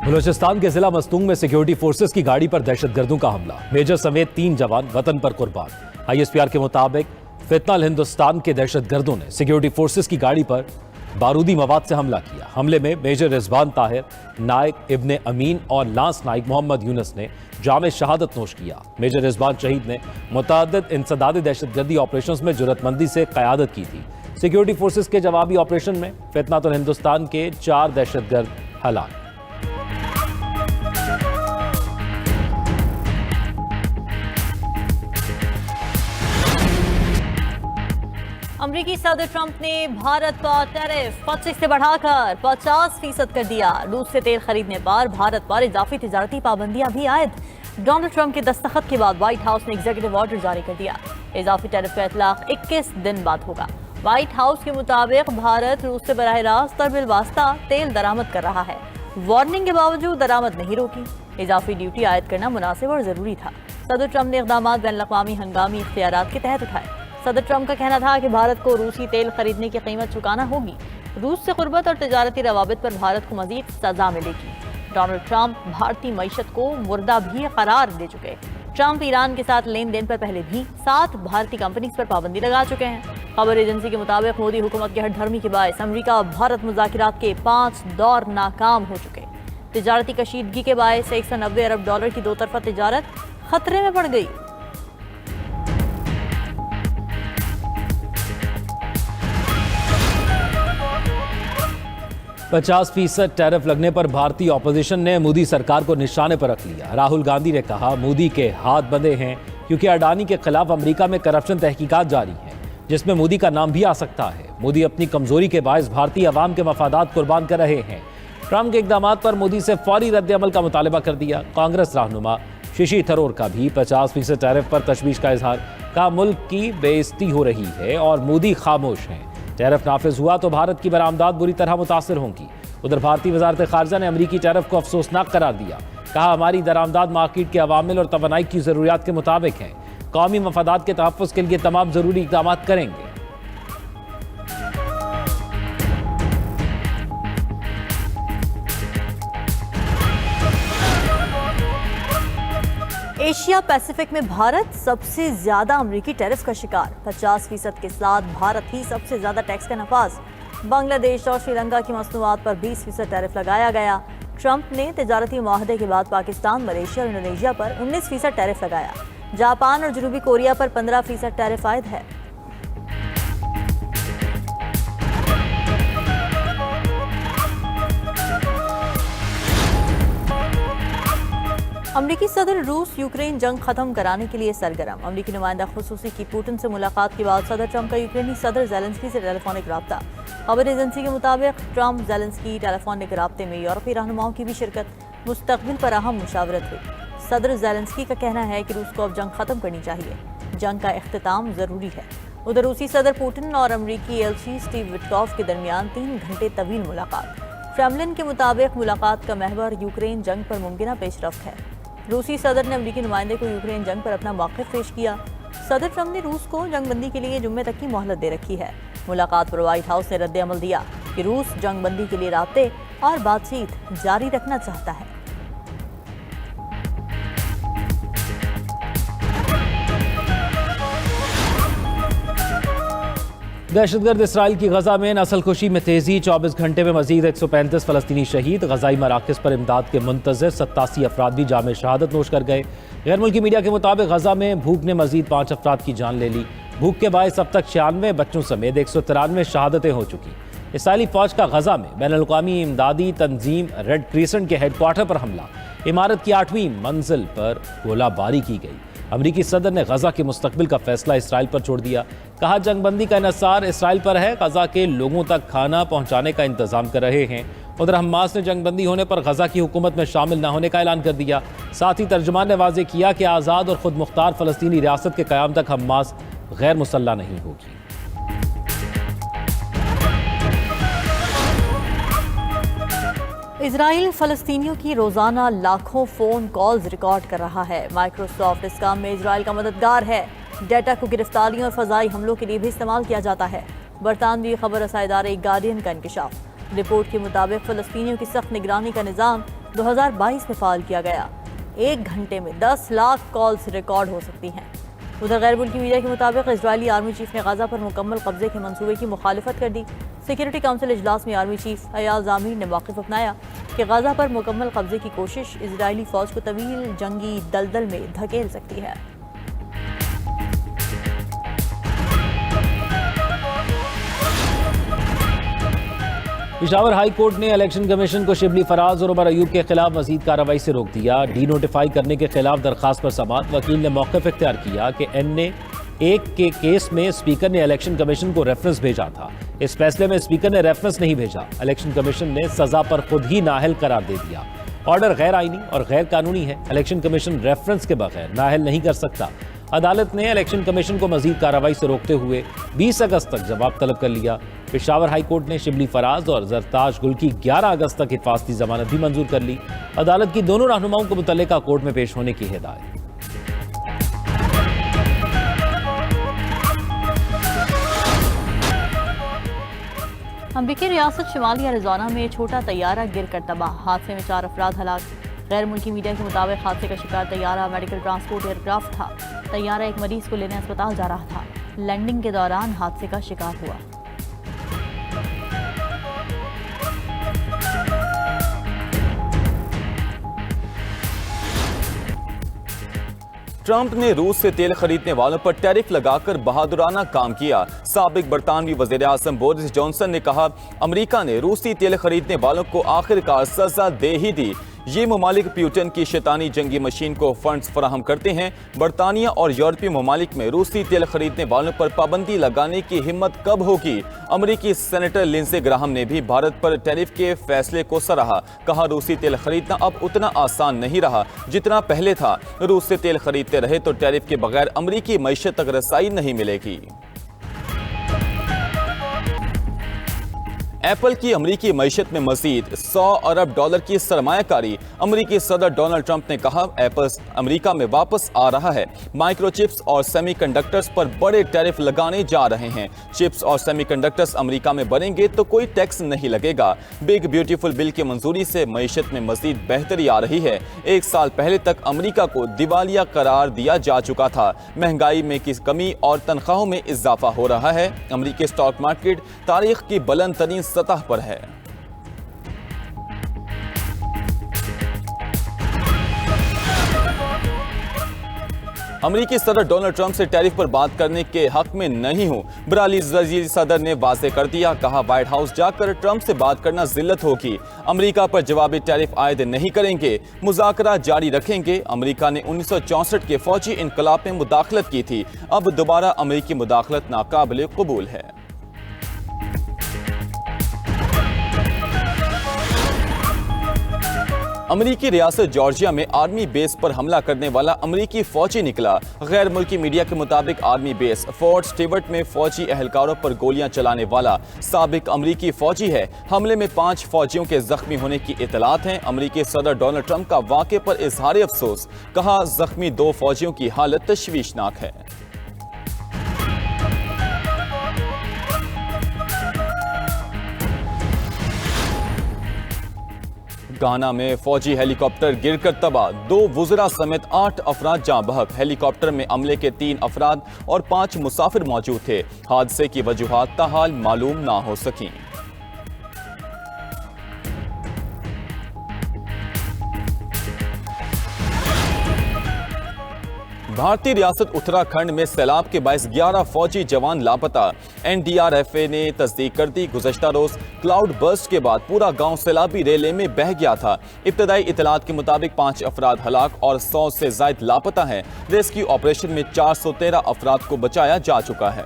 बलूचिस्तान के जिला मस्तूंग में सिक्योरिटी फोर्सेस की गाड़ी पर दहशतगर्दों का हमला, मेजर समेत 3 जवान वतन पर कुर्बान। ISPR के मुताबिक फितनल हिंदुस्तान के दहशतगर्दों ने सिक्योरिटी फोर्सेस की गाड़ी पर बारूदी मवाद से हमला किया। हमले में मेजर रिजवान ताहिर, नायक इब्ने अमीन और लांस नायक मोहम्मद यूनुस ने जामे शहादत नोश किया। मेजर रिजवान शहीद ने मुतअद्दिद इंसदादी दहशतगर्दी ऑपरेशंस में जुर्रतमंदी से क़यादत की थी। सिक्योरिटी फोर्सेस के जवाबी ऑपरेशन में फितनल हिंदुस्तान के 4 दहशतगर्द हलाक। अमरीकी सदर ट्रंप ने भारत पर टैरिफ 25 से बढ़ाकर 50% कर दिया। रूस से तेल खरीदने पर भारत पर इजाफी तिजारती पाबंदियां भी आयद। डोनाल्ड ट्रंप के दस्तखत के बाद व्हाइट हाउस ने एग्जीक्यूटिव ऑर्डर जारी कर दिया। इजाफी टैरिफ का इतलाक 21 दिन बाद होगा। व्हाइट हाउस के मुताबिक भारत रूस से बराह रास्त और बिलवास्ता तेल दरामद कर रहा है। वार्निंग के बावजूद दरामद नहीं रोकी। इजाफी ड्यूटी आयद करना मुनासिब और जरूरी था। सदर ट्रंप ने इक़दाम बैनुल-अक़वामी हंगामी इख्तियारात के तहत उठाए। सदर ट्रंप का कहना था कि भारत को रूसी तेल खरीदने की कीमत चुकाना होगी। रूस से कुर्बत और तिजारती रवाबित पर भारत को मजीद सजा मिलेगी। डोनाल्ड ट्रंप भारतीय मईशत को मुर्दा भी करार दे चुके। ट्रंप ईरान के साथ लेन देन पर पहले भी 7 भारतीय कंपनीज पर पाबंदी लगा चुके हैं। खबर एजेंसी के मुताबिक मोदी हुकूमत की हठधर्मी के बायस अमरीका और भारत मुज़ाकिरात के 5 दौर नाकाम हो चुके। तिजारती कशीदगी के बायस $190 अरब की 2 तरफा तिजारत खतरे में पड़ गई। %50 टैरिफ लगने पर भारतीय ऑपोजिशन ने मोदी सरकार को निशाने पर रख लिया। राहुल गांधी ने कहा, मोदी के हाथ बंधे हैं क्योंकि अडानी के खिलाफ अमेरिका में करप्शन तहकीकात जारी हैं, जिसमें मोदी का नाम भी आ सकता है। मोदी अपनी कमजोरी के बायस भारतीय अवाम के मफादात कुर्बान कर रहे हैं। ट्रंप के इकदाम पर मोदी से फौरी रद्द-ए-अमल का मुतालबा कर दिया। कांग्रेस रहनुमा शशि थरूर का भी 50% टैरिफ पर तशवीश का इजहार। कहा, मुल्क की बेइज्जती हो रही है और मोदी खामोश हैं। टैरिफ नाफिज हुआ तो भारत की बरामदात बुरी तरह मुतासर होंगी। उधर भारतीय वजारत खारजा ने अमरीकी टैरिफ को अफसोसनाक करार दिया। कहा, हमारी दरामदात मार्केट के अवामिल और तवानाई की ज़रूरियात के मुताबिक है। कौमी मफादात के तहफ़्फ़ुज़ के लिए तमाम ज़रूरी इक़दाम करेंगे। एशिया पैसिफिक में भारत सबसे ज्यादा अमरीकी टैरिफ का शिकार। 50% के साथ भारत ही सबसे ज्यादा टैक्स का नफाज। बांग्लादेश और श्रीलंका की मसनूआत पर 20% टैरिफ लगाया गया। ट्रंप ने तिजारती मुआहदे के बाद पाकिस्तान, मलेशिया और इंडोनेशिया पर 19% टैरिफ लगाया। जापान और जनूबी कोरिया पर 15% टैरिफ आयद है। अमरीकी सदर रूस यूक्रेन जंग खत्म कराने के लिए सरगर्म। अमरीकी नुमाइंदा खुसूसी की पुतिन से मुलाकात के बाद सदर ट्रंप का यूक्रेनी सदर ज़ेलेंस्की से टेलीफोनिक रब्ता। खबर एजेंसी के मुताबिक ट्रंप ज़ेलेंस्की टेलीफोनिक रब्ते में यूरोपीय रहनुमाओं की भी शिरकत। मुस्तकबिल पर अहम मुशावरत हुई। सदर ज़ेलेंस्की का कहना है कि रूस को अब जंग खत्म करनी चाहिए। जंग का इख्तिताम ज़रूरी है। उधर रूसी सदर पुतिन और अमरीकी एलची स्टीव विटकॉफ के दरमियान 3 घंटे तवील मुलाकात। क्रेमलिन के मुताबिक मुलाकात का महवर यूक्रेन जंग पर मुमकिन पेशरफ्त है। रूसी सदर ने अमरीकी नुमाइंदे को यूक्रेन जंग पर अपना मौक़िफ़ पेश किया। सदर ट्रंप ने रूस को जंगबंदी के लिए जुम्मे तक की मोहलत दे रखी है। मुलाकात पर व्हाइट हाउस ने रद्द-ए-अमल दिया कि रूस जंगबंदी के लिए राब्ते और बातचीत जारी रखना चाहता है। दहशतगर्द इसराइल की गजा में नस्लकुशी में तेजी। 24 घंटे में मजीद 135 फलस्तीनी शहीद। गजाई मराकज़ पर इमदाद के मुंतज़िर 87 अफराद भी जामे शहादत नोश कर गए। गैर मुल्की मीडिया के मुताबिक गजा में भूख ने मजीद 5 अफराद की जान ले ली। भूख के बायस अब तक 96 बच्चों समेत 193 शहादतें हो चुकी। इसराइली फौज का गजा में बैनुल-अक़वामी इमदादी तंजीम रेड क्रिसेंट के हेडक्वार्टर पर हमला। इमारत की 8वीं मंजिल पर गोलाबारी की गई। अमरीकी सदर ने गजा के मुस्तकबिल का फैसला इसराइल पर छोड़ दिया। कहा, जंगबंदी का इन्हिसार इसराइल पर है। गजा के लोगों तक खाना पहुंचाने का इंतजाम कर रहे हैं। उधर हमास ने जंगबंदी होने पर गजा की हुकूमत में शामिल न होने का ऐलान कर दिया। साथ ही तर्जुमान ने वाज़ेह किया कि आज़ाद और खुद मुख्तार फ़लस्तीनी रियासत के क़याम तक हमास गैर मुसल्लह नहीं होगी। इजराइल फ़लस्तीनियों की रोज़ाना लाखों फ़ोन कॉल्स रिकॉर्ड कर रहा है। माइक्रोसॉफ्ट इस काम में इजराइल का मददगार है। डाटा को गिरफ्तारियों और फ़ज़ाई हमलों के लिए भी इस्तेमाल किया जाता है। बरतानवी खबर रसायदार गार्डियन का इंकशाफ। रिपोर्ट के मुताबिक फ़लस्तीनियों की सख्त निगरानी का निज़ाम 2022 में फाइल किया गया। 1 घंटे में 10 लाख कॉल्स रिकॉर्ड हो सकती हैं। उधर गैर मुल्की मीडिया के मुताबिक इजरायली आर्मी चीफ ने गाजा पर मुकम्मल कब्जे के मंसूबे की मुखालिफत कर दी। सिक्योरिटी काउंसिल इजलास में आर्मी चीफ अयाल ज़ामीर ने मौक़िफ़ अपनाया कि गाजा पर मुकम्मल कब्जे की कोशिश इजरायली फ़ौज को तवील जंगी दलदल में धकेल सकती है। पेशावर हाई कोर्ट ने इलेक्शन कमीशन को शिबली फराज और उमर अयूब के खिलाफ मजीद कार्रवाई से रोक दिया। डी नोटिफाई करने के खिलाफ दरखास्त पर समाअत। वकील ने मौक़िफ़ इख्तियार किया कि NA-1 के केस में स्पीकर ने इलेक्शन कमीशन को रेफरेंस भेजा था। इस फैसले में स्पीकर ने रेफरेंस नहीं भेजा। इलेक्शन कमीशन ने सजा पर खुद ही नाअहल करार दे दिया। ऑर्डर गैर आईनी और गैर कानूनी है। इलेक्शन कमीशन रेफरेंस के बगैर नाअहल नहीं कर सकता। अदालत ने इलेक्शन कमीशन को मजीद कार्रवाई से रोकते हुए 20 अगस्त तक जवाब तलब कर लिया। पेशावर हाई कोर्ट ने शिबली फराज और जरताज गुल की 11 अगस्त तक हिफाजती जमानत भी मंजूर कर ली। अदालत की दोनों रहनुमाओं को मुतल्लिका कोर्ट में पेश होने की हिदायत। अमरीकी रियासत शुमाली अरिज़ोना में छोटा तैयारा गिर कर तबाह। हादसे में 4 अफराद हलाक। गैर मुल्की मीडिया के मुताबिक हादसे का शिकार तैयारा मेडिकल ट्रांसपोर्ट एयरक्राफ्ट था। तैयारा एक मरीज को लेने अस्पताल जा रहा था। लैंडिंग के दौरान हादसे का शिकार हुआ। ट्रंप ने रूस से तेल खरीदने वालों पर टैरिफ लगाकर बहादुराना काम किया। साबिक बरतानवी वज़ीर आज़म बोरिस जॉनसन ने कहा, अमेरिका ने रूसी तेल खरीदने वालों को आखिरकार सजा दे ही दी। ये ममालिक प्यूटन की शैतानी जंगी मशीन को फंड्स फराहम करते हैं। बरतानिया और यूरोपीय ममालिक में रूसी तेल खरीदने वालों पर पाबंदी लगाने की हिम्मत कब होगी? अमेरिकी सेनेटर लिंडसे ग्राहम ने भी भारत पर टैरिफ के फैसले को सराहा। कहा, रूसी तेल खरीदना अब उतना आसान नहीं रहा जितना पहले था। रूस से तेल खरीदते रहे तो टैरिफ के बगैर अमेरिकी मईशत तक रसाई नहीं मिलेगी। एप्पल की अमरीकी मईशत में मजीद $100 अरब की सरमायाकारी। अमरीकी सदर डोनाल्ड ट्रंप ने कहा, एप्पल अमरीका में वापस आ रहा है। माइक्रोचिप्स और सेमीकंडक्टर्स पर बड़े टैरिफ लगाने जा रहे हैं। चिप्स और सेमीकंडक्टर्स अमरीका में बनेंगे तो कोई टैक्स नहीं लगेगा। बिग ब्यूटीफुल बिल की मंजूरी से मईशत में मजीद बेहतरी आ रही है। 1 साल पहले तक अमरीका को दिवालिया करार दिया जा चुका था। महंगाई में की कमी और तनख्वाहों में इजाफा हो रहा है। अमरीकी स्टॉक मार्केट तारीख की बुलंद तरीन सतह पर है। अमरीकी सदर डोनाल्ड ट्रंप से टैरिफ पर बात करने के हक में नहीं हूं, ब्राजीली सदर ने वाज़ेह कर दिया। कहा, व्हाइट हाउस जाकर ट्रंप से बात करना जिल्लत होगी। अमरीका पर जवाबी टैरिफ आयद नहीं करेंगे, मुज़ाकरा जारी रखेंगे। अमरीका ने 1964 के फौजी इनकलाब में मुदाखलत की थी। अब दोबारा अमरीकी मुदाखलत नाकाबिल कबूल है। अमरीकी रियासत जॉर्जिया में आर्मी बेस पर हमला करने वाला अमरीकी फौजी निकला। गैर मुल्की मीडिया के मुताबिक आर्मी बेस फोर्ट स्टीवर्ट में फौजी एहलकारों पर गोलियां चलाने वाला साबिक अमरीकी फौजी है। हमले में 5 फौजियों के जख्मी होने की इतलात हैं। अमरीकी सदर डोनाल्ड ट्रंप का वाक़े पर इजहार अफसोस। कहा, जख्मी 2 फौजियों की हालत तशवीशनाक है। गाना में फौजी हेलीकॉप्टर गिरकर तबाह। 2 वुज़रा समेत 8 अफराद जाँ बहक। हेलीकॉप्टर में अमले के 3 अफराद और 5 मुसाफिर मौजूद थे। हादसे की वजूहात ताहाल मालूम ना हो सकी। भारतीय रियासत उत्तराखंड में सैलाब के बायस 11 फौजी जवान लापता। NDRFA ने तस्दीक कर दी। गुज़श्ता रोज क्लाउड बर्स्ट के बाद पूरा गांव सैलाबी रेले में बह गया था। इब्तदाई इतलात के मुताबिक 5 अफराद हलाक और 100 से ज़ायद लापता हैं। रेस्क्यू ऑपरेशन में 413 अफराद को बचाया जा चुका है।